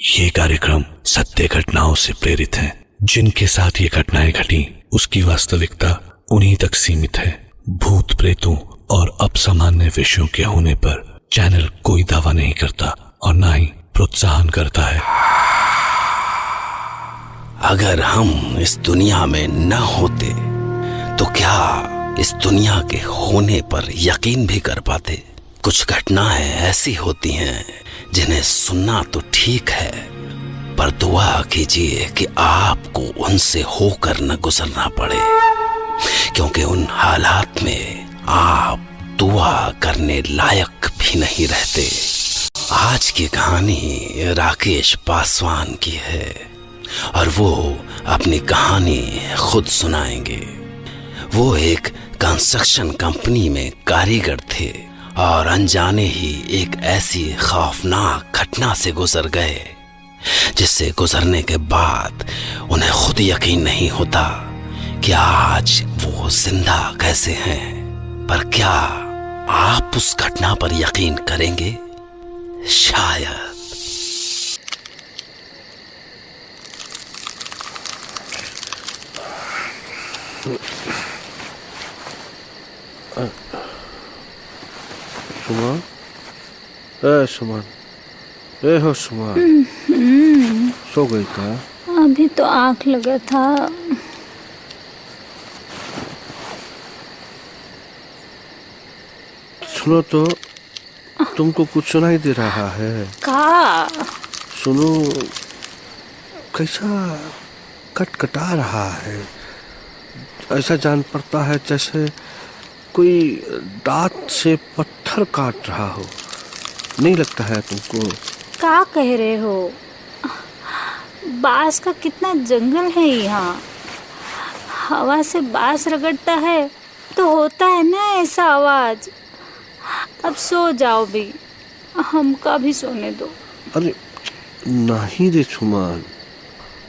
ये कार्यक्रम सत्य घटनाओं से प्रेरित है। जिनके साथ ये घटनाएं घटी उसकी वास्तविकता उन्हीं तक सीमित है। भूत प्रेतों और अपसामान्य विषयों के होने पर चैनल कोई दावा नहीं करता और ना ही प्रोत्साहन करता है। अगर हम इस दुनिया में न होते तो क्या इस दुनिया के होने पर यकीन भी कर पाते? कुछ घटनाएं ऐसी होती हैं जिन्हें सुनना तो ठीक है, पर दुआ कीजिए कि आपको उनसे होकर न गुजरना पड़े, क्योंकि उन हालात में आप दुआ करने लायक भी नहीं रहते। आज की कहानी राकेश पासवान की है और वो अपनी कहानी खुद सुनाएंगे। वो एक कंस्ट्रक्शन कंपनी में कारीगर थे और अनजाने ही एक ऐसी खौफनाक घटना से गुजर गए जिससे गुजरने के बाद उन्हें खुद यकीन नहीं होता कि आज वो जिंदा कैसे हैं। पर क्या आप उस घटना पर यकीन करेंगे? शायद। सुमन, सुमन, हो सुमन, सो गई क्या? अभी तो आँख लगा था। सुनो तो, तुमको कुछ सुनाई दे रहा है? का? सुनो, कैसा कटकटा रहा है। ऐसा जान पड़ता है जैसे कोई दांत से पत्थर काट रहा हो। नहीं लगता है तुमको? का कह रहे हो? बांस का कितना जंगल है यहाँ। हवा से बांस रगड़ता है तो होता है ना ऐसा आवाज। अब सो जाओ भी, हमका भी सोने दो। अरे नहीं रे सुमन,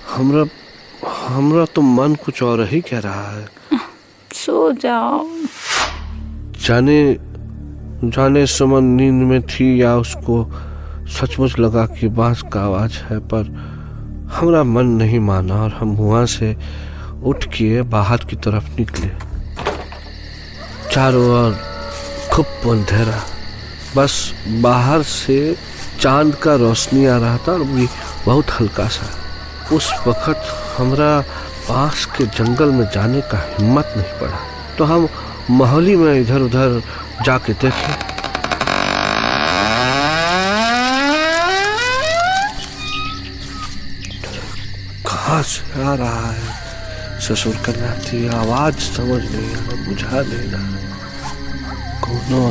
हमरा तो मन कुछ और ही कह रहा है। सो जाओ। जाने सुमन नींद में थी या उसको सचमुच लगा कि बांस का आवाज है, पर हमरा मन नहीं माना और हम वहां से उठ के बाहर की तरफ निकले। चारों ओर खूब अंधेरा, बस बाहर से चांद का रोशनी आ रहा था और भी बहुत हल्का सा। उस वक्त हमरा बांस के जंगल में जाने का हिम्मत नहीं पड़ा, तो हम मोहल्ले में इधर उधर जाके देखे। कहाँ से आ रहा है ससुर करना थी आवाज, समझ नहीं आ रहा, बुझा नहीं रहा। कोनो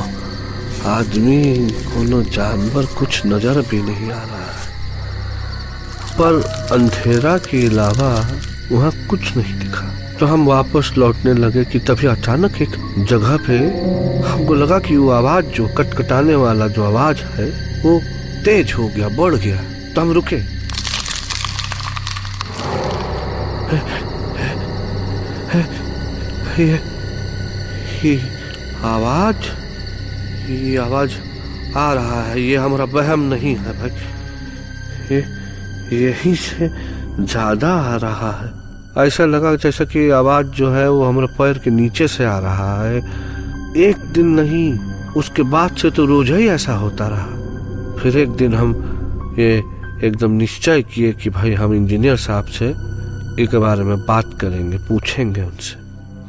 आदमी, कोनो जानवर कुछ नजर भी नहीं आ रहा है, पर अंधेरा के अलावा वहाँ कुछ नहीं दिखा। तो हम वापस लौटने लगे कि तभी अचानक एक जगह पे हमको लगा कि वो आवाज, जो कटकटाने वाला जो आवाज है, वो तेज हो गया, बढ़ गया। तो हम रुके। ये आवाज आ रहा है, ये हमारा वहम नहीं है भाई, ये यहीं से ज्यादा आ रहा है। ऐसा लगा जैसे कि आवाज जो है वो हमारे पैर के नीचे से आ रहा है। एक दिन नहीं, उसके बाद से तो रोज ही ऐसा होता रहा। फिर एक दिन हम ये एकदम निश्चय किए कि भाई हम इंजीनियर साहब से इसके बारे में बात करेंगे, पूछेंगे उनसे।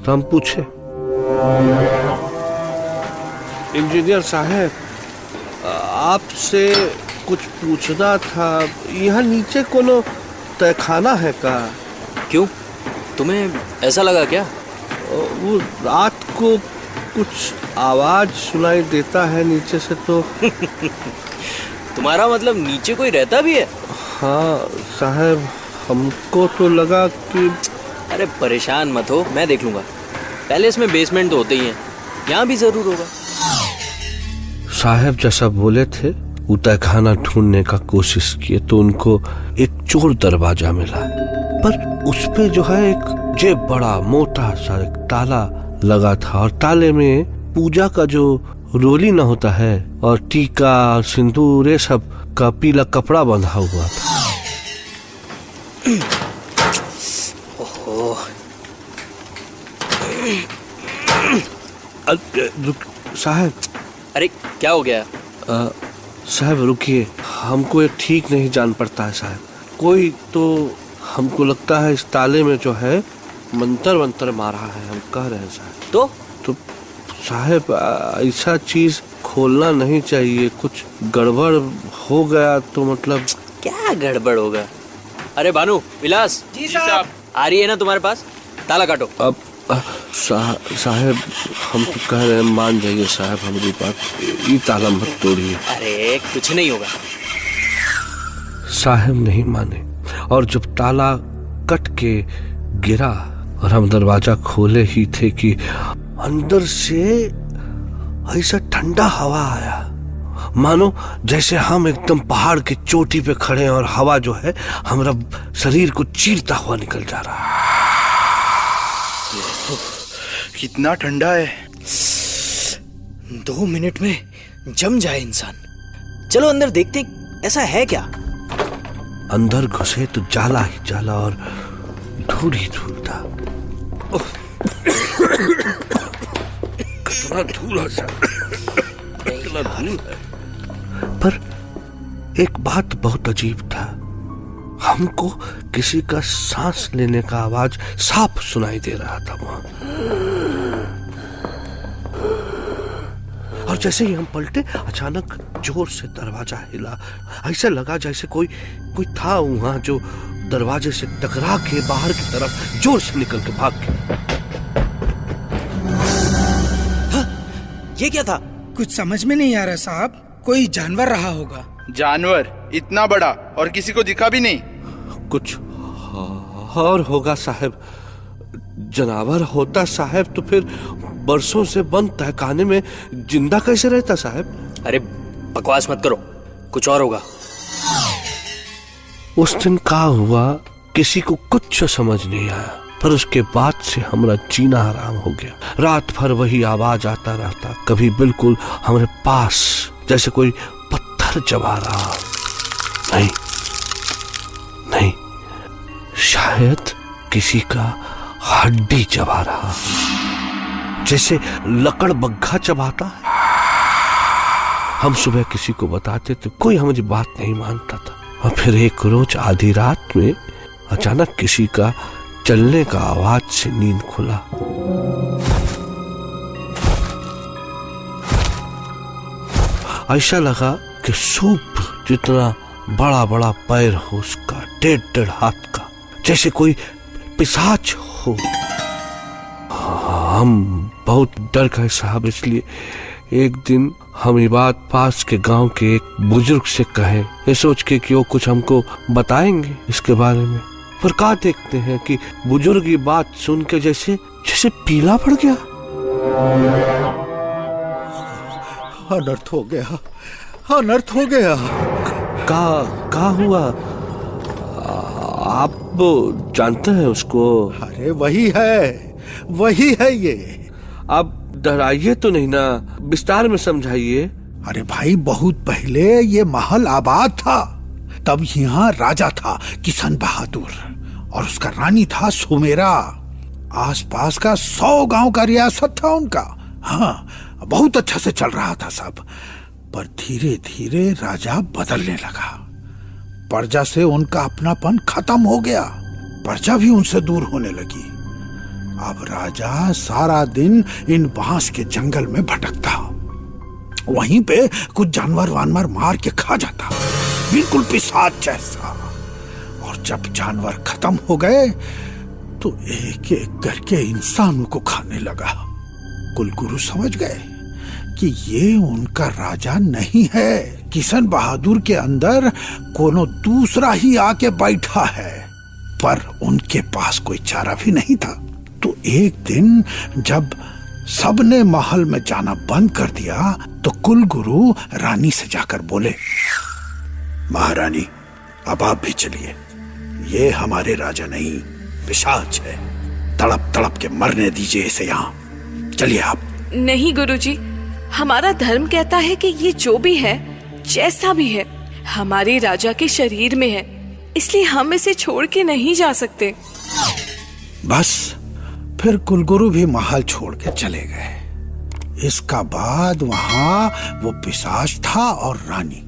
तो हम पूछे, इंजीनियर साहब आपसे कुछ पूछना था, यहाँ नीचे कोनो तहखाना है का? क्यों, तुम्हें ऐसा लगा क्या? वो रात को कुछ आवाज सुनाई देता है नीचे से। तो तुम्हारा मतलब नीचे कोई रहता भी है? हाँ साहब, हमको तो लगा कि... अरे परेशान मत हो, मैं देख लूंगा। पहले इसमें बेसमेंट तो होते ही हैं, यहाँ भी जरूर होगा। साहब जैसा बोले थे, वो तहखाना ढूंढने का कोशिश किए तो उनको एक चोर दरवाजा मिला, पर उस पे जो है एक जेब बड़ा मोटा सा एक ताला लगा था और ताले में पूजा का जो रोली न होता है और टीका सिंदूर ये सब का पीला कपड़ा बंधा हुआ था। साहब। अरे क्या हो गया? साहब रुकिए, हमको ये ठीक नहीं जान पड़ता है साहब। कोई तो हमको लगता है इस ताले में जो है मंतर वंतर मारा है, हम कह रहे हैं साहब। तो साहब ऐसा चीज खोलना नहीं चाहिए, कुछ गड़बड़ हो गया तो मतलब। क्या गड़बड़ होगा? अरे भानु, विलास जी साहब। आ रही है ना तुम्हारे पास? ताला काटो। अब साहब हम तो कह रहे हैं मान जाइए साहब हमारी बात, ये ताला मत तोड़िए। अरे कुछ नहीं होगा। साहब नहीं माने और जब ताला कट के गिरा और हम दरवाजा खोले ही थे कि अंदर से ऐसा ठंडा हवा आया, मानो जैसे हम एकदम पहाड़ की चोटी पे खड़े हैं और हवा जो है हमारा शरीर को चीरता हुआ निकल जा रहा है। कितना ठंडा है। 2 मिनट में जम जाए इंसान। चलो अंदर देखते ऐसा है क्या। अंदर घुसे तो जाला ही जाला और धूल ही धूल था। कितना धूल है, कितना धूल है। पर एक बात बहुत अजीब था, हमको किसी का सांस लेने का आवाज साफ सुनाई दे रहा था वहां। और जैसे ही हम पलटे अचानक जोर से दरवाजा हिला। ऐसा लगा जैसे कोई था वहां जो दरवाजे से टकरा के बाहर की तरफ जोर से निकल के भाग गया। ये क्या था? कुछ समझ में नहीं आ रहा साहब, कोई जानवर रहा होगा। जानवर इतना बड़ा और किसी को दिखा भी नहीं। कुछ और होगा साहब। जानवर होता साहब तो फिर बरसों से बंद तहखाने में जिंदा कैसे रहता साहब? अरे बकवास मत करो, कुछ और होगा। उस दिन क्या हुआ किसी को कुछ समझ नहीं आया, पर उसके बाद से हमारा जीना हराम हो गया। रात भर वही आवाज आता रहता, कभी बिल्कुल हमारे पास जैसे कोई पत्थर चबा रहा। नहीं, शायद किसी का हड्डी चबा रहा, जैसे लकड़ बग्घा चबाता है। हम सुबह किसी को बताते तो कोई हमारी बात नहीं मानता था। और फिर एक रोज आधी रात में अचानक किसी का चलने का आवाज से नींद खुला। ऐसा लगा कि सूप जितना बड़ा बड़ा पैर हो उसका, 1.5 हाथ का, जैसे कोई पिशाच हो। हम बहुत डर गए साहब, इसलिए एक दिन हम ये बात पास के गांव के एक बुजुर्ग से कहे, ये सोच के कि वो कुछ हमको बताएंगे इसके बारे में। पर क्या देखते हैं कि बुजुर्ग की बात सुन के जैसे पीला पड़ गया। अनर्थ हो गया, अनर्थ हो गया। का हुआ? आप जानते हैं उसको? अरे वही है ये। आप डराइए तो नहीं ना, विस्तार में समझाइए। अरे भाई, बहुत पहले ये महल आबाद था। तब यहाँ राजा था किशन बहादुर और उसका रानी था सुमेरा। आसपास का 100 गांव का रियासत था उनका। हाँ, बहुत अच्छा से चल रहा था सब। पर धीरे धीरे राजा बदलने लगा। प्रजा से उनका अपनापन खत्म हो गया, प्रजा भी उनसे दूर होने लगी। अब राजा सारा दिन इन बांस के जंगल में भटकता, वहीं पे कुछ जानवर वानवर मार के खा जाता, बिल्कुल पिशाच जैसा। और जब जानवर खत्म हो गए तो एक एक करके इंसानों को खाने लगा। कुलगुरु समझ गए कि ये उनका राजा नहीं है, किशन बहादुर के अंदर कोनो दूसरा ही आके बैठा है। पर उनके पास कोई चारा भी नहीं था। तो एक दिन जब सबने महल में जाना बंद कर दिया तो कुलगुरु रानी से जाकर बोले, महारानी अब आप भी चलिए, ये हमारे राजा नहीं पिशाच है, तड़प तड़प के मरने दीजिए इसे, यहाँ चलिए आप। नहीं गुरुजी, हमारा धर्म कहता है कि ये जो भी है, जैसा भी है, हमारे राजा के शरीर में है, इसलिए हम इसे छोड़ के नहीं जा सकते। बस फिर कुलगुरु भी महल छोड़ के चले गए। इसका बाद वहां वो पिशाच था और रानी।